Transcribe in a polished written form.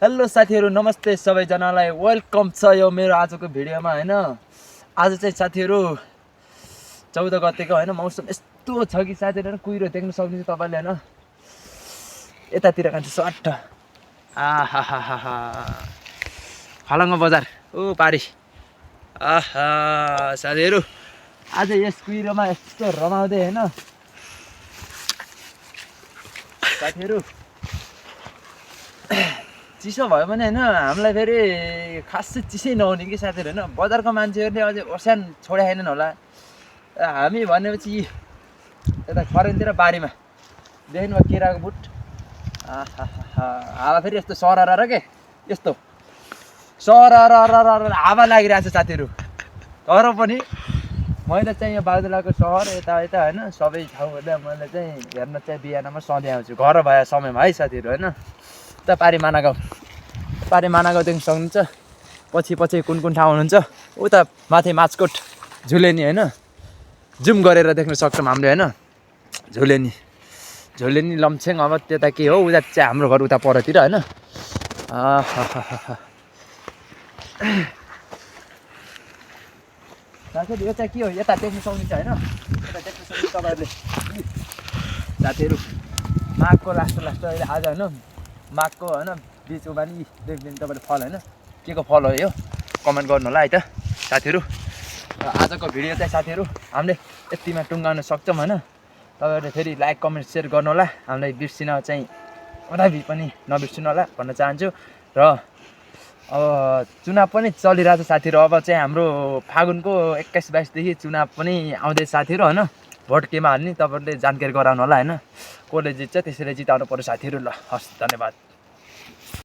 Hello साथीहरु नमस्ते सबैजनालाई वेलकम छ यो मेरो आजको भिडियोमा हैन। आज चाहिँ साथीहरु 14 गतेको हैन मौसम यस्तो छ कि साथीहरु कुहिरो देख्न सक्नुहुन्छ तपाईले हैन। यतातिर कान्छ सट्ट आहाहाहा खलङ्ग बजार ओ पारी आहा साथीहरु आज यस कुहिरोमा यस्तो रमाउँदै हैन साथीहरु। चिसो भयो भने हैन हामीलाई फेरि खासै चिसै नहुने कि साथीहरु हैन। बजारको मान्छेहरुले अझै ओस्यान छोडाएनन् होला। हामी भनेपछि यता खरेनतिर बारीमा देख्नु केराको बुट आहाहा हावा फेरि यस्तो सरर के यस्तो सरर हावा लागिरहेछ साथीहरु। तर पनि मैले चाहिँ यो बाजुलाको सहर यता यता हैन सबै ठाउँहरुमा मैले चाहिँ हेर्न चाहिँ बिहानमा सधैँ आउँछु घर भए समयमा है साथीहरु हैन। उता पारी मानागाउँ देख्न सक्नुहुन्छ। पछि कुन ठाउँ हुनुहुन्छ उता माथि माचकोट झुलेनी हैन जुम गरेर देख्न सक्छौँ हामीले हैन। झुलेनी लम्छेङ अब त्यता के हो उता चाहिँ हाम्रो घर उता परतिर हैन। साथीहरु यो चाहिँ के हो यता देख्न सक्नुहुन्छ हैन। यता देख्न सक्नुहुन्छ तपाईहरुले साथीहरु माघको लास्ट अहिले आज हैन माघको हैन बीच उमानी देख्दिनु तपाईले फल हैन के को फल हो यो कमेन्ट गर्नु होला है त साथीहरु। आजको भिडियो चाहिँ साथीहरु हामीले यतिमा टुङ्गाउन सक्छौँ हैन। तपाईहरुले फेरि लाइक कमेन्ट शेयर गर्नु होला। हामीलाई बिर्सिन चाहिँ कदापि पनि नबिर्सिनु होला भन्न चाहन्छु। र अब चुनाव पनि चलिरहेछ साथीहरु। अब चाहिँ हाम्रो फागुनको 21-22 देखि चुनाव पनि आउँदै साथीहरु हैन। भोट केमा हाल्ने तपाईहरुले जानकारी गराउनु होला हैन। कसले जित्छ त्यसैले जिताउनु पर्यो साथीहरु। ल हस् धन्यवाद।